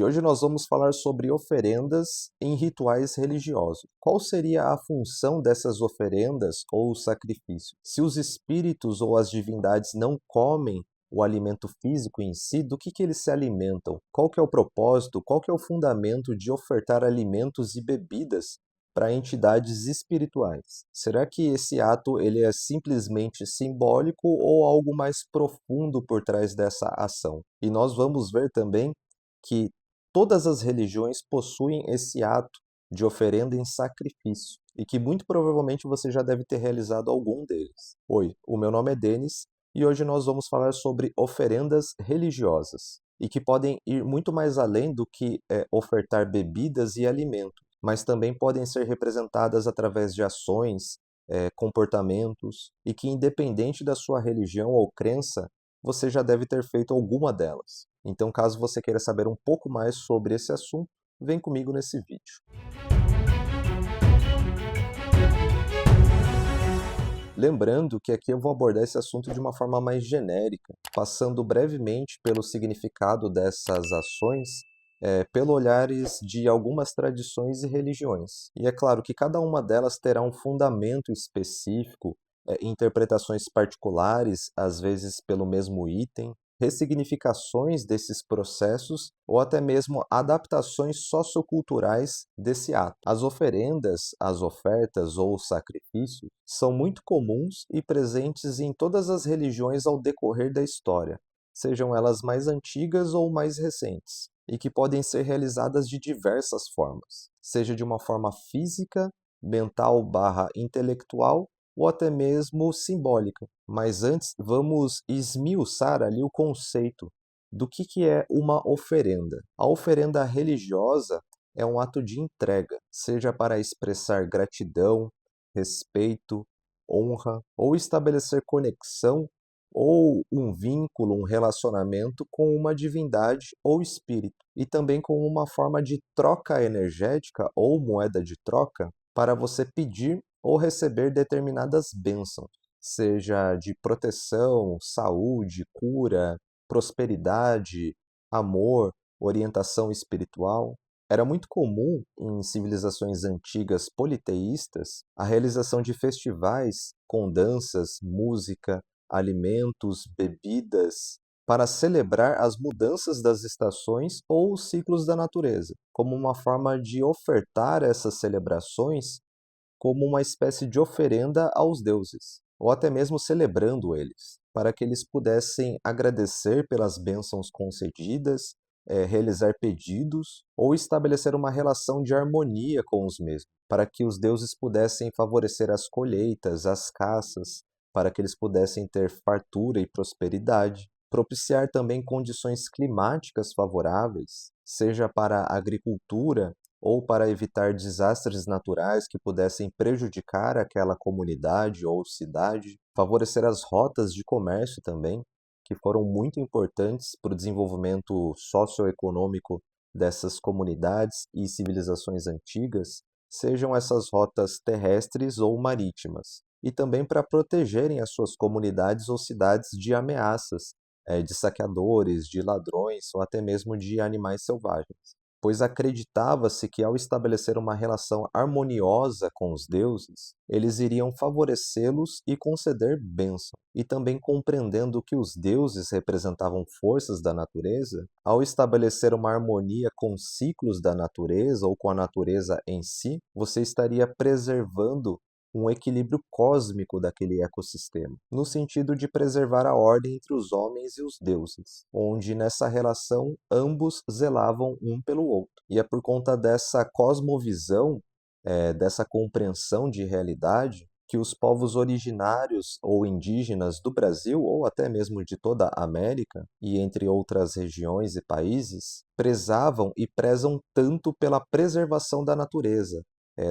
E hoje nós vamos falar sobre oferendas em rituais religiosos. Qual seria a função dessas oferendas ou sacrifícios? Se os espíritos ou as divindades não comem o alimento físico em si, do que eles se alimentam? Qual que é o propósito? Qual que é o fundamento de ofertar alimentos e bebidas para entidades espirituais? Será que esse ato ele é simplesmente simbólico ou algo mais profundo por trás dessa ação? E nós vamos ver também que todas as religiões possuem esse ato de oferenda em sacrifício e que muito provavelmente você já deve ter realizado algum deles. Oi, o meu nome é Denis e hoje nós vamos falar sobre oferendas religiosas e que podem ir muito mais além do que ofertar bebidas e alimentos, mas também podem ser representadas através de ações, comportamentos e que, independente da sua religião ou crença, você já deve ter feito alguma delas. Então, caso você queira saber um pouco mais sobre esse assunto, vem comigo nesse vídeo. Lembrando que aqui eu vou abordar esse assunto de uma forma mais genérica, passando brevemente pelo significado dessas ações, pelo olhares de algumas tradições e religiões. E é claro que cada uma delas terá um fundamento específico, interpretações particulares, às vezes pelo mesmo item, ressignificações desses processos ou até mesmo adaptações socioculturais desse ato. As oferendas, as ofertas ou os sacrifícios são muito comuns e presentes em todas as religiões ao decorrer da história, sejam elas mais antigas ou mais recentes, e que podem ser realizadas de diversas formas, seja de uma forma física, mental barra intelectual ou até mesmo simbólica. Mas antes, vamos esmiuçar ali o conceito do que é uma oferenda. A oferenda religiosa é um ato de entrega, seja para expressar gratidão, respeito, honra, ou estabelecer conexão ou um vínculo, um relacionamento com uma divindade ou espírito, e também como uma forma de troca energética ou moeda de troca para você pedir ou receber determinadas bênçãos, seja de proteção, saúde, cura, prosperidade, amor, orientação espiritual. Era muito comum em civilizações antigas politeístas a realização de festivais com danças, música, alimentos, bebidas, para celebrar as mudanças das estações ou os ciclos da natureza, como uma forma de ofertar essas celebrações como uma espécie de oferenda aos deuses, ou até mesmo celebrando eles, para que eles pudessem agradecer pelas bênçãos concedidas, realizar pedidos ou estabelecer uma relação de harmonia com os mesmos, para que os deuses pudessem favorecer as colheitas, as caças, para que eles pudessem ter fartura e prosperidade, propiciar também condições climáticas favoráveis, seja para a agricultura ou para evitar desastres naturais que pudessem prejudicar aquela comunidade ou cidade, favorecer as rotas de comércio também, que foram muito importantes para o desenvolvimento socioeconômico dessas comunidades e civilizações antigas, sejam essas rotas terrestres ou marítimas, e também para protegerem as suas comunidades ou cidades de ameaças, de saqueadores, de ladrões ou até mesmo de animais selvagens, pois acreditava-se que ao estabelecer uma relação harmoniosa com os deuses, eles iriam favorecê-los e conceder bênção. E também compreendendo que os deuses representavam forças da natureza, ao estabelecer uma harmonia com os ciclos da natureza ou com a natureza em si, você estaria preservando um equilíbrio cósmico daquele ecossistema, no sentido de preservar a ordem entre os homens e os deuses, onde nessa relação ambos zelavam um pelo outro. E é por conta dessa cosmovisão, dessa compreensão de realidade, que os povos originários ou indígenas do Brasil, ou até mesmo de toda a América, e entre outras regiões e países, prezavam e prezam tanto pela preservação da natureza,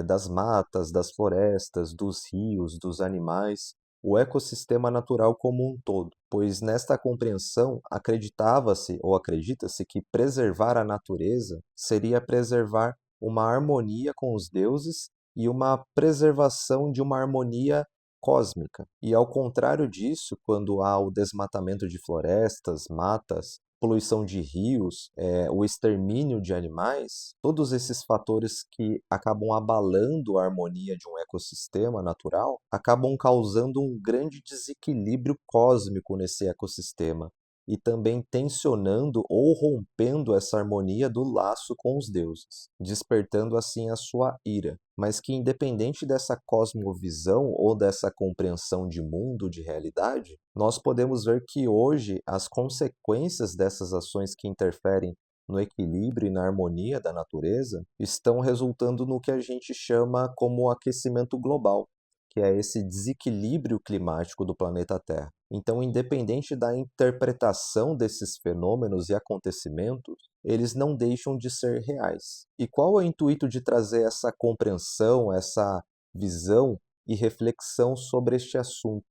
das matas, das florestas, dos rios, dos animais, o ecossistema natural como um todo, pois nesta compreensão acreditava-se ou acredita-se que preservar a natureza seria preservar uma harmonia com os deuses e uma preservação de uma harmonia cósmica. E ao contrário disso, quando há o desmatamento de florestas, matas poluição de rios, o extermínio de animais, todos esses fatores que acabam abalando a harmonia de um ecossistema natural, acabam causando um grande desequilíbrio cósmico nesse ecossistema e também tensionando ou rompendo essa harmonia do laço com os deuses, despertando assim a sua ira. Mas que independente dessa cosmovisão ou dessa compreensão de mundo, de realidade, nós podemos ver que hoje as consequências dessas ações que interferem no equilíbrio e na harmonia da natureza estão resultando no que a gente chama como aquecimento global, que é esse desequilíbrio climático do planeta Terra. Então, independente da interpretação desses fenômenos e acontecimentos, eles não deixam de ser reais. E qual é o intuito de trazer essa compreensão, essa visão e reflexão sobre este assunto,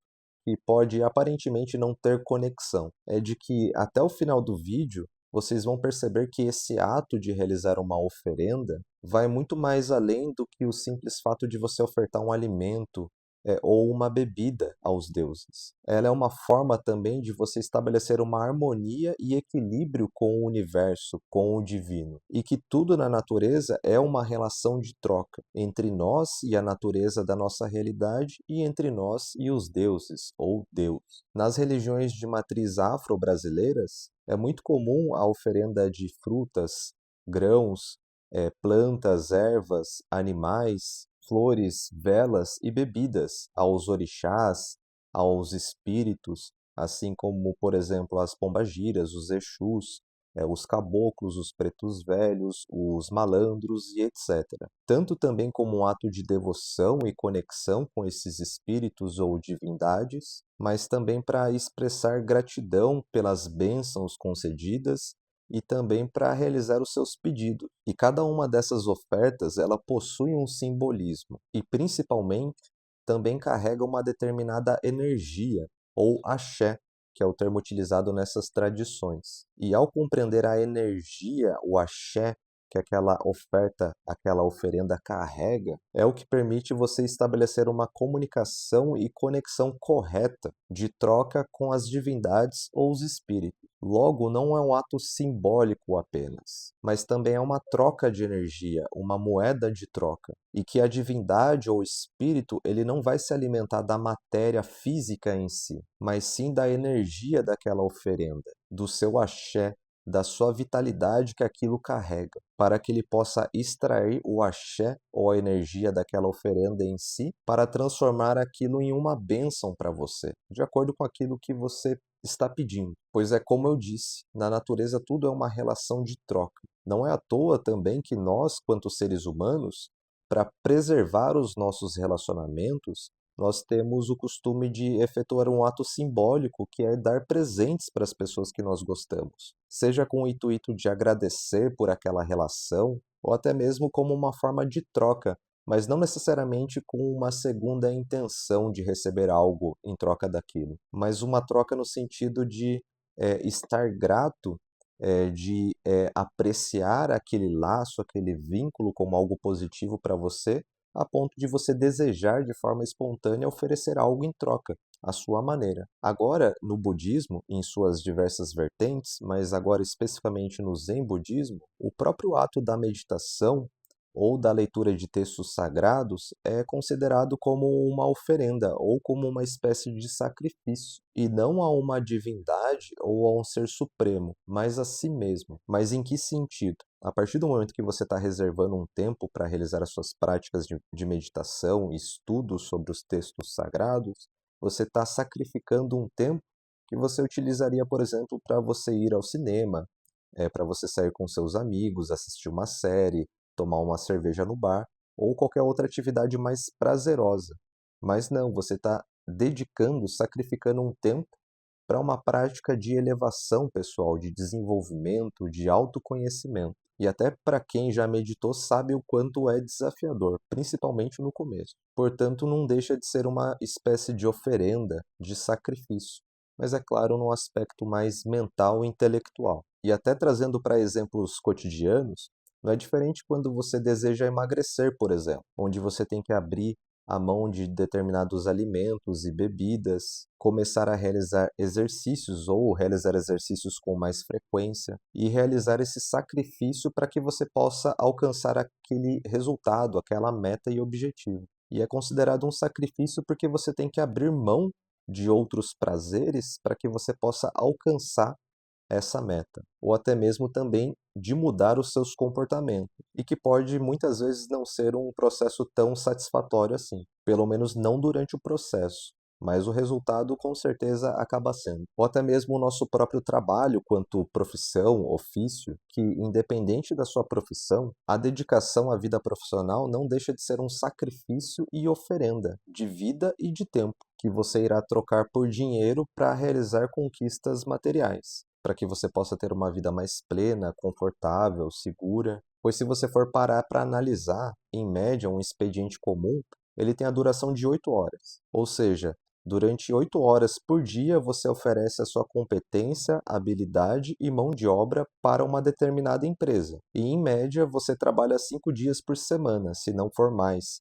que pode aparentemente não ter conexão? É de que até o final do vídeo vocês vão perceber que esse ato de realizar uma oferenda vai muito mais além do que o simples fato de você ofertar um alimento, ou uma bebida aos deuses. Ela é uma forma também de você estabelecer uma harmonia e equilíbrio com o universo, com o divino. E que tudo na natureza é uma relação de troca entre nós e a natureza da nossa realidade e entre nós e os deuses, ou Deus. Nas religiões de matriz afro-brasileiras, é muito comum a oferenda de frutas, grãos, plantas, ervas, animais, flores, velas e bebidas aos orixás, aos espíritos, assim como, por exemplo, as pombagiras, os exus, os caboclos, os pretos velhos, os malandros e etc. Tanto também como um ato de devoção e conexão com esses espíritos ou divindades, mas também para expressar gratidão pelas bênçãos concedidas e também para realizar os seus pedidos. E cada uma dessas ofertas, ela possui um simbolismo e principalmente também carrega uma determinada energia ou axé, que é o termo utilizado nessas tradições. E ao compreender a energia, o axé que aquela oferta, aquela oferenda carrega, é o que permite você estabelecer uma comunicação e conexão correta de troca com as divindades ou os espíritos. Logo, não é um ato simbólico apenas, mas também é uma troca de energia, uma moeda de troca, e que a divindade ou espírito ele não vai se alimentar da matéria física em si, mas sim da energia daquela oferenda, do seu axé, da sua vitalidade que aquilo carrega, para que ele possa extrair o axé ou a energia daquela oferenda em si, para transformar aquilo em uma bênção para você, de acordo com aquilo que você está pedindo. Pois é como eu disse, na natureza tudo é uma relação de troca. Não é à toa também que nós, quanto seres humanos, para preservar os nossos relacionamentos, nós temos o costume de efetuar um ato simbólico, que é dar presentes para as pessoas que nós gostamos, seja com o intuito de agradecer por aquela relação, ou até mesmo como uma forma de troca, mas não necessariamente com uma segunda intenção de receber algo em troca daquilo, mas uma troca no sentido de estar grato, de apreciar aquele laço, aquele vínculo como algo positivo para você, a ponto de você desejar de forma espontânea oferecer algo em troca, à sua maneira. Agora, no budismo, em suas diversas vertentes, mas agora especificamente no Zen budismo, o próprio ato da meditação ou da leitura de textos sagrados é considerado como uma oferenda ou como uma espécie de sacrifício, e não a uma divindade ou a um ser supremo, mas a si mesmo. Mas em que sentido? A partir do momento que você está reservando um tempo para realizar as suas práticas de meditação e estudo sobre os textos sagrados, você está sacrificando um tempo que você utilizaria, por exemplo, para você ir ao cinema, para você sair com seus amigos, assistir uma série, tomar uma cerveja no bar ou qualquer outra atividade mais prazerosa. Mas não, você está dedicando, sacrificando um tempo para uma prática de elevação pessoal, de desenvolvimento, de autoconhecimento. E até para quem já meditou sabe o quanto é desafiador, principalmente no começo. Portanto, não deixa de ser uma espécie de oferenda, de sacrifício, mas é claro, num aspecto mais mental e intelectual. E até trazendo para exemplos cotidianos, não é diferente quando você deseja emagrecer, por exemplo, onde você tem que abrir a mão de determinados alimentos e bebidas, começar a realizar exercícios ou realizar exercícios com mais frequência e realizar esse sacrifício para que você possa alcançar aquele resultado, aquela meta e objetivo. E é considerado um sacrifício porque você tem que abrir mão de outros prazeres para que você possa alcançar essa meta, ou até mesmo também de mudar os seus comportamentos, e que pode muitas vezes não ser um processo tão satisfatório assim, pelo menos não durante o processo, mas o resultado com certeza acaba sendo. Ou até mesmo o nosso próprio trabalho quanto profissão, ofício, que independente da sua profissão, a dedicação à vida profissional não deixa de ser um sacrifício e oferenda de vida e de tempo, que você irá trocar por dinheiro para realizar conquistas materiais, para que você possa ter uma vida mais plena, confortável, segura. Pois se você for parar para analisar, em média, um expediente comum, ele tem a duração de 8 horas. Ou seja, durante 8 horas por dia você oferece a sua competência, habilidade e mão de obra para uma determinada empresa. E em média você trabalha 5 dias por semana, se não for mais.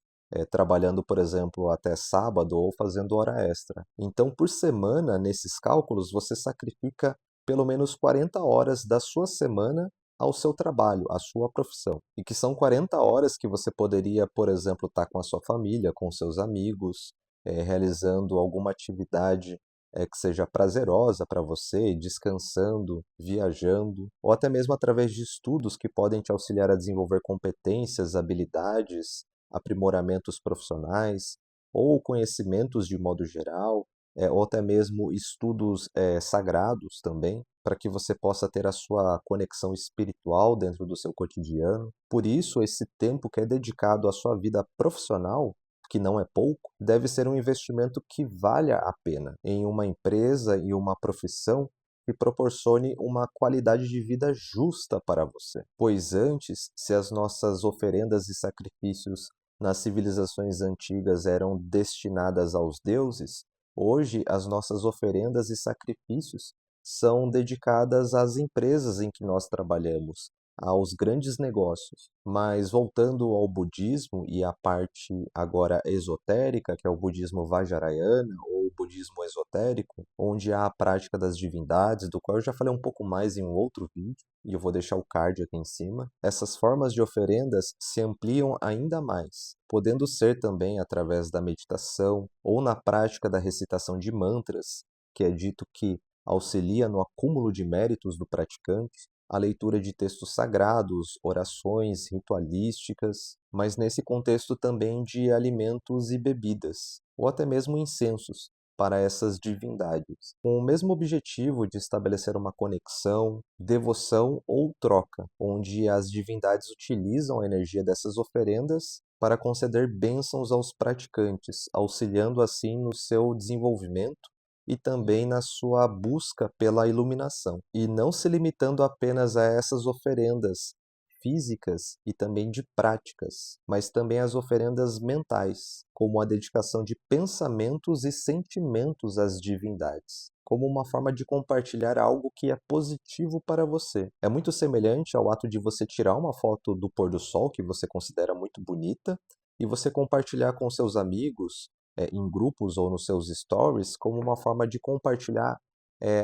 Trabalhando, por exemplo, até sábado ou fazendo hora extra. Então, por semana, nesses cálculos, você sacrifica pelo menos 40 horas da sua semana ao seu trabalho, à sua profissão. E que são 40 horas que você poderia, por exemplo, estar com a sua família, com seus amigos, realizando alguma atividade que seja prazerosa para você, descansando, viajando, ou até mesmo através de estudos que podem te auxiliar a desenvolver competências, habilidades, aprimoramentos profissionais, ou conhecimentos de modo geral, ou até mesmo estudos sagrados também, para que você possa ter a sua conexão espiritual dentro do seu cotidiano. Por isso, esse tempo que é dedicado à sua vida profissional, que não é pouco, deve ser um investimento que valha a pena em uma empresa e uma profissão que proporcione uma qualidade de vida justa para você. Pois antes, se as nossas oferendas e sacrifícios nas civilizações antigas eram destinadas aos deuses, hoje as nossas oferendas e sacrifícios são dedicadas às empresas em que nós trabalhamos, aos grandes negócios. Mas voltando ao budismo e à parte agora esotérica, que é o budismo Vajrayana ou o budismo esotérico, onde há a prática das divindades, do qual eu já falei um pouco mais em um outro vídeo, e eu vou deixar o card aqui em cima, essas formas de oferendas se ampliam ainda mais, podendo ser também através da meditação ou na prática da recitação de mantras, que é dito que auxilia no acúmulo de méritos do praticante, a leitura de textos sagrados, orações ritualísticas, mas nesse contexto também de alimentos e bebidas, ou até mesmo incensos, para essas divindades, com o mesmo objetivo de estabelecer uma conexão, devoção ou troca, onde as divindades utilizam a energia dessas oferendas para conceder bênçãos aos praticantes, auxiliando assim no seu desenvolvimento e também na sua busca pela iluminação, e não se limitando apenas a essas oferendas físicas e também de práticas, mas também as oferendas mentais, como a dedicação de pensamentos e sentimentos às divindades, como uma forma de compartilhar algo que é positivo para você. É muito semelhante ao ato de você tirar uma foto do pôr do sol que você considera muito bonita e você compartilhar com seus amigos, em grupos ou nos seus stories, como uma forma de compartilhar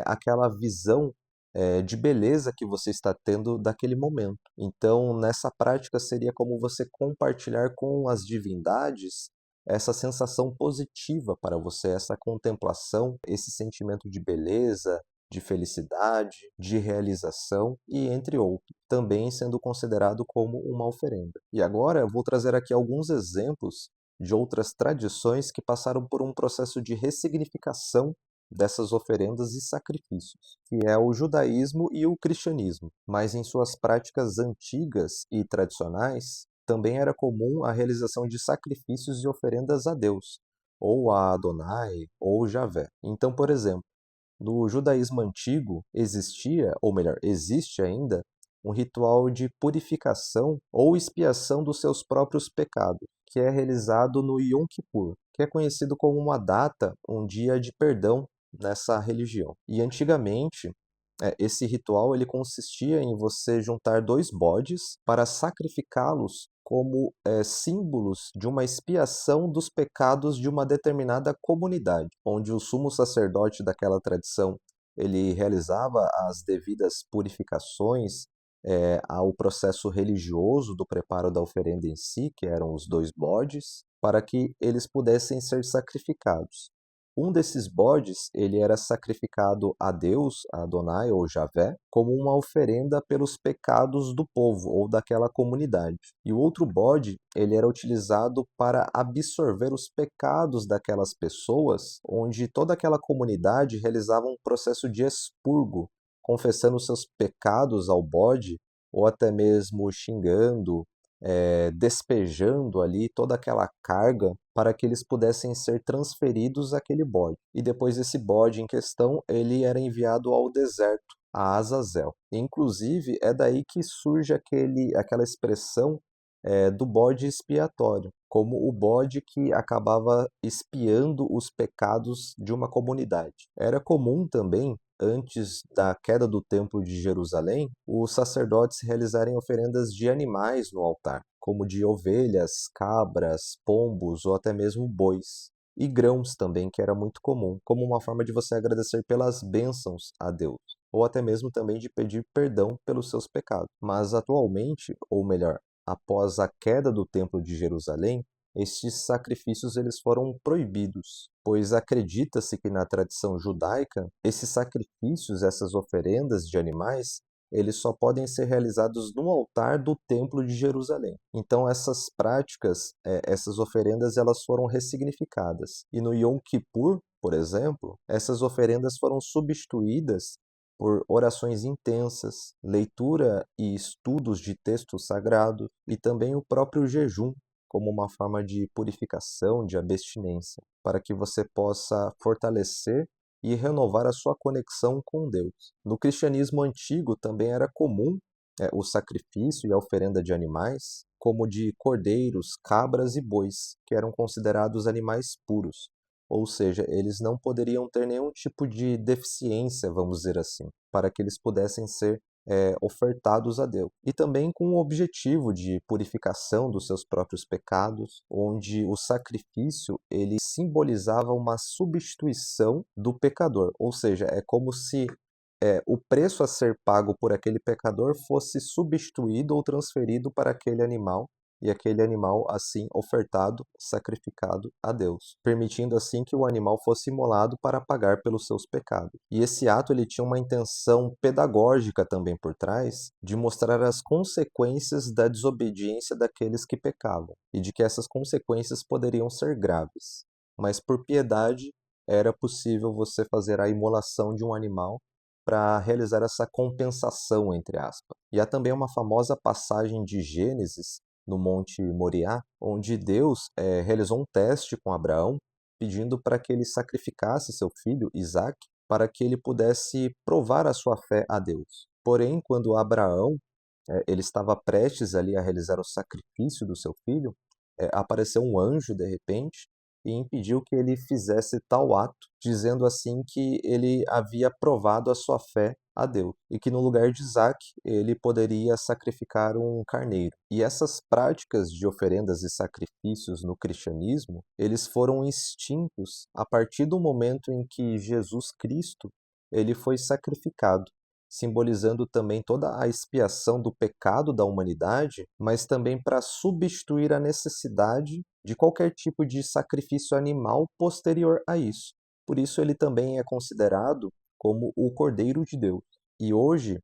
aquela visão de beleza que você está tendo daquele momento. Então, nessa prática, seria como você compartilhar com as divindades essa sensação positiva para você, essa contemplação, esse sentimento de beleza, de felicidade, de realização e entre outros, também sendo considerado como uma oferenda. E agora eu vou trazer aqui alguns exemplos de outras tradições que passaram por um processo de ressignificação dessas oferendas e sacrifícios, que é o judaísmo e o cristianismo. Mas em suas práticas antigas e tradicionais, também era comum a realização de sacrifícios e oferendas a Deus, ou a Adonai, ou Javé. Então, por exemplo, no judaísmo antigo existia, ou melhor, existe ainda, um ritual de purificação ou expiação dos seus próprios pecados, que é realizado no Yom Kippur, que é conhecido como uma data, um dia de perdão nessa religião. E antigamente, esse ritual ele consistia em você juntar dois bodes para sacrificá-los como símbolos de uma expiação dos pecados de uma determinada comunidade, onde o sumo sacerdote daquela tradição ele realizava as devidas purificações ao processo religioso do preparo da oferenda em si, que eram os dois bodes, para que eles pudessem ser sacrificados. Um desses bodes, ele era sacrificado a Deus, a Adonai ou Javé, como uma oferenda pelos pecados do povo ou daquela comunidade. E o outro bode, ele era utilizado para absorver os pecados daquelas pessoas, onde toda aquela comunidade realizava um processo de expurgo, confessando seus pecados ao bode, ou até mesmo xingando, despejando ali toda aquela carga para que eles pudessem ser transferidos àquele bode. E depois esse bode em questão, ele era enviado ao deserto, a Azazel. Inclusive, é daí que surge aquela expressão do bode expiatório, como o bode que acabava expiando os pecados de uma comunidade. Era comum também, antes da queda do Templo de Jerusalém, os sacerdotes realizarem oferendas de animais no altar, como de ovelhas, cabras, pombos ou até mesmo bois. E grãos também, que era muito comum, como uma forma de você agradecer pelas bênçãos a Deus, ou até mesmo também de pedir perdão pelos seus pecados. Mas atualmente, ou melhor, após a queda do Templo de Jerusalém, estes sacrifícios eles foram proibidos, pois acredita-se que na tradição judaica, esses sacrifícios, essas oferendas de animais, eles só podem ser realizados no altar do Templo de Jerusalém. Então essas práticas, essas oferendas, elas foram ressignificadas. E no Yom Kippur, por exemplo, essas oferendas foram substituídas por orações intensas, leitura e estudos de texto sagrado e também o próprio jejum como uma forma de purificação, de abstinência, para que você possa fortalecer e renovar a sua conexão com Deus. No cristianismo antigo também era comum o sacrifício e a oferenda de animais, como de cordeiros, cabras e bois, que eram considerados animais puros. Ou seja, eles não poderiam ter nenhum tipo de deficiência, vamos dizer assim, para que eles pudessem ser ofertados a Deus. E também com o objetivo de purificação dos seus próprios pecados, onde o sacrifício ele simbolizava uma substituição do pecador. Ou seja, é como se o preço a ser pago por aquele pecador fosse substituído ou transferido para aquele animal, e aquele animal assim ofertado, sacrificado a Deus, permitindo assim que o animal fosse imolado para pagar pelos seus pecados. E esse ato ele tinha uma intenção pedagógica também por trás, de mostrar as consequências da desobediência daqueles que pecavam, e de que essas consequências poderiam ser graves. Mas por piedade era possível você fazer a imolação de um animal para realizar essa compensação, entre aspas. E há também uma famosa passagem de Gênesis, no Monte Moriá, onde Deus realizou um teste com Abraão, pedindo para que ele sacrificasse seu filho, Isaque, para que ele pudesse provar a sua fé a Deus. Porém, quando Abraão ele estava prestes ali a realizar o sacrifício do seu filho, apareceu um anjo de repente e impediu que ele fizesse tal ato, dizendo assim que ele havia provado a sua fé a Deus e que no lugar de Isaac ele poderia sacrificar um carneiro. E essas práticas de oferendas e sacrifícios no cristianismo, eles foram extintos a partir do momento em que Jesus Cristo ele foi sacrificado, simbolizando também toda a expiação do pecado da humanidade, mas também para substituir a necessidade de qualquer tipo de sacrifício animal posterior a isso. Por isso ele também é considerado como o Cordeiro de Deus. E hoje,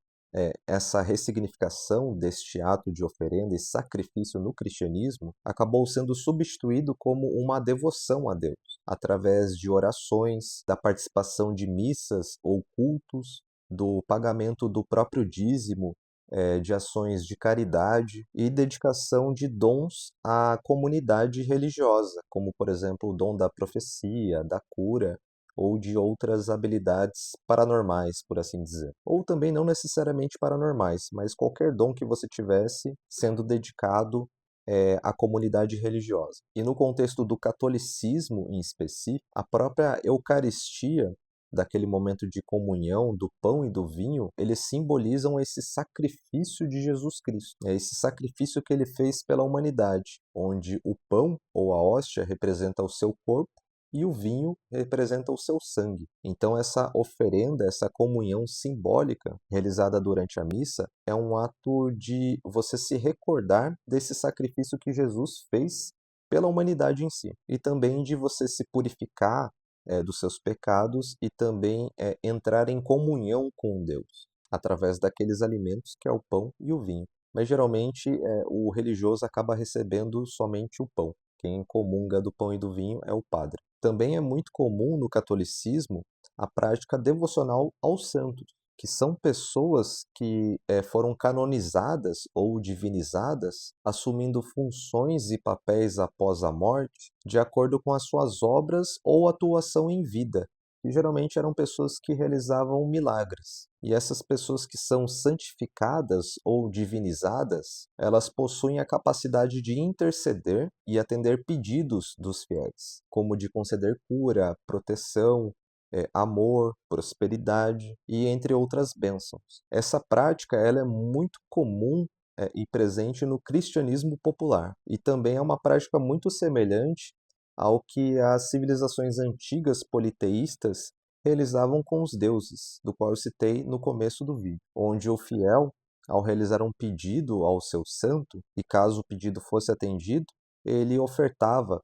essa ressignificação deste ato de oferenda e sacrifício no cristianismo acabou sendo substituído como uma devoção a Deus, através de orações, da participação de missas ou cultos, do pagamento do próprio dízimo, de ações de caridade e dedicação de dons à comunidade religiosa, como, por exemplo, o dom da profecia, da cura ou de outras habilidades paranormais, por assim dizer. Ou também não necessariamente paranormais, mas qualquer dom que você tivesse sendo dedicado à comunidade religiosa. E no contexto do catolicismo em específico, a própria Eucaristia daquele momento de comunhão do pão e do vinho, eles simbolizam esse sacrifício de Jesus Cristo. É esse sacrifício que ele fez pela humanidade, onde o pão ou a hóstia representa o seu corpo e o vinho representa o seu sangue. Então, essa oferenda, essa comunhão simbólica realizada durante a missa, é um ato de você se recordar desse sacrifício que Jesus fez pela humanidade em si, e também de você se purificar dos seus pecados e também entrar em comunhão com Deus, através daqueles alimentos que é o pão e o vinho. Mas geralmente o religioso acaba recebendo somente o pão. Quem comunga do pão e do vinho é o padre. Também é muito comum no catolicismo a prática devocional aos santos, que são pessoas que foram canonizadas ou divinizadas, assumindo funções e papéis após a morte, de acordo com as suas obras ou atuação em vida. E geralmente eram pessoas que realizavam milagres. E essas pessoas que são santificadas ou divinizadas, elas possuem a capacidade de interceder e atender pedidos dos fiéis, como de conceder cura, proteção, amor, prosperidade e entre outras bênçãos. Essa prática ela é muito comum e presente no cristianismo popular e também é uma prática muito semelhante ao que as civilizações antigas politeístas realizavam com os deuses, do qual eu citei no começo do vídeo, onde o fiel, ao realizar um pedido ao seu santo, e caso o pedido fosse atendido, ele ofertava,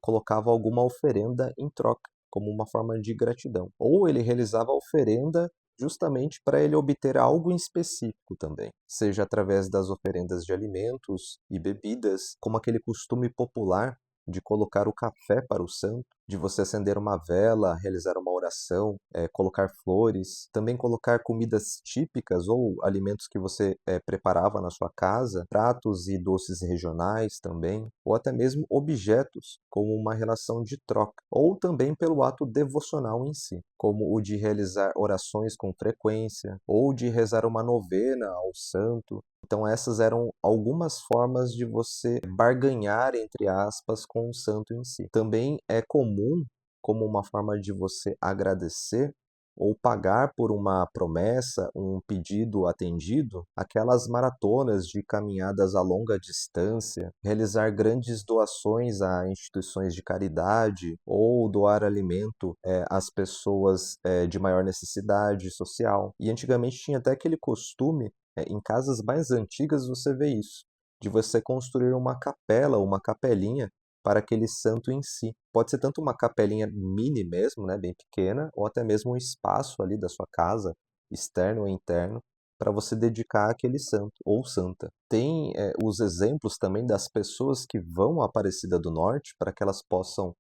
colocava alguma oferenda em troca, como uma forma de gratidão. Ou ele realizava a oferenda justamente para ele obter algo em específico também, seja através das oferendas de alimentos e bebidas, como aquele costume popular de colocar o café para o santo, de você acender uma vela, realizar uma oração, colocar flores, também colocar comidas típicas ou alimentos que você preparava na sua casa, pratos e doces regionais também, ou até mesmo objetos, como uma relação de troca, ou também pelo ato devocional em si, como o de realizar orações com frequência, ou de rezar uma novena ao santo. Então essas eram algumas formas de você barganhar, entre aspas, com o santo em si. Também é comum, como uma forma de você agradecer ou pagar por uma promessa, um pedido atendido, aquelas maratonas de caminhadas a longa distância, realizar grandes doações a instituições de caridade ou doar alimento às pessoas de maior necessidade social. E antigamente tinha até aquele costume em casas mais antigas você vê isso, de você construir uma capela, uma capelinha para aquele santo em si. Pode ser tanto uma capelinha mini mesmo, né, bem pequena, ou até mesmo um espaço ali da sua casa, externo ou interno, para você dedicar àquele santo ou santa. Tem os exemplos também das pessoas que vão à Aparecida do Norte para que elas possam,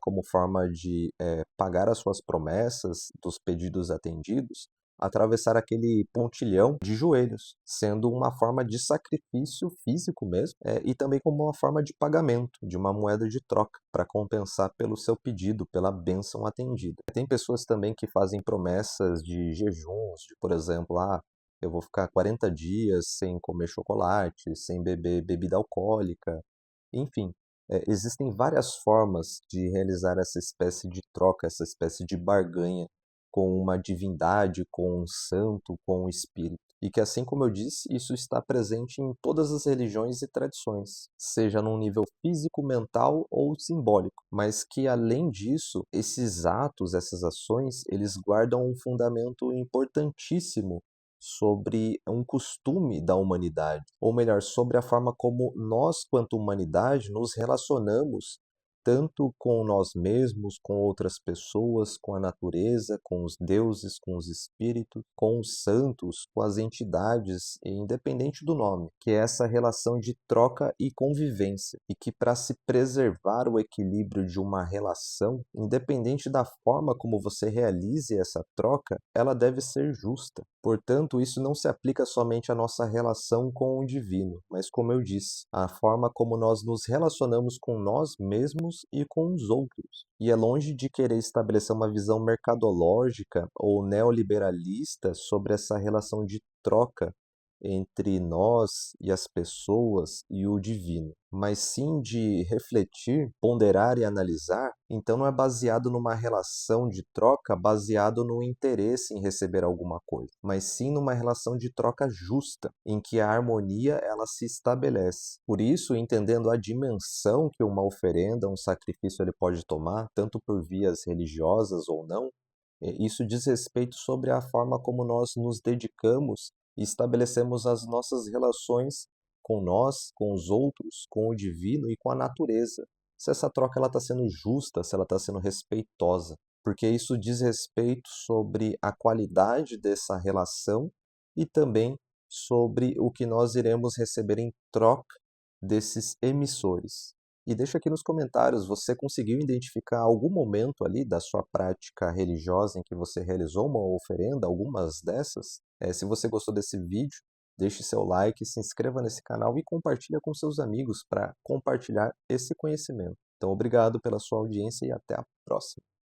como forma de pagar as suas promessas, dos pedidos atendidos, atravessar aquele pontilhão de joelhos, sendo uma forma de sacrifício físico mesmo, e também como uma forma de pagamento, de uma moeda de troca, para compensar pelo seu pedido, pela bênção atendida. Tem pessoas também que fazem promessas de jejuns, de, por exemplo, eu vou ficar 40 dias sem comer chocolate, sem beber bebida alcoólica, enfim. Existem várias formas de realizar essa espécie de troca, essa espécie de barganha com uma divindade, com um santo, com um espírito. E que, assim como eu disse, isso está presente em todas as religiões e tradições, seja num nível físico, mental ou simbólico. Mas que, além disso, esses atos, essas ações, eles guardam um fundamento importantíssimo sobre um costume da humanidade, ou melhor, sobre a forma como nós, quanto humanidade, nos relacionamos tanto com nós mesmos, com outras pessoas, com a natureza, com os deuses, com os espíritos, com os santos, com as entidades, independente do nome, que é essa relação de troca e convivência, e que para se preservar o equilíbrio de uma relação, independente da forma como você realize essa troca, ela deve ser justa. Portanto, isso não se aplica somente à nossa relação com o divino, mas, como eu disse, à forma como nós nos relacionamos com nós mesmos e com os outros. E é longe de querer estabelecer uma visão mercadológica ou neoliberalista sobre essa relação de troca entre nós e as pessoas e o divino, mas sim de refletir, ponderar e analisar, então não é baseado numa relação de troca baseado no interesse em receber alguma coisa, mas sim numa relação de troca justa, em que a harmonia ela se estabelece. Por isso, entendendo a dimensão que uma oferenda, um sacrifício ele pode tomar, tanto por vias religiosas ou não, isso diz respeito sobre a forma como nós nos dedicamos e estabelecemos as nossas relações com nós, com os outros, com o divino e com a natureza. Se essa troca está sendo justa, se ela está sendo respeitosa, porque isso diz respeito sobre a qualidade dessa relação e também sobre o que nós iremos receber em troca desses emissores. E deixa aqui nos comentários, você conseguiu identificar algum momento ali da sua prática religiosa em que você realizou uma oferenda, algumas dessas? Se você gostou desse vídeo, deixe seu like, se inscreva nesse canal e compartilhe com seus amigos para compartilhar esse conhecimento. Então, obrigado pela sua audiência e até a próxima.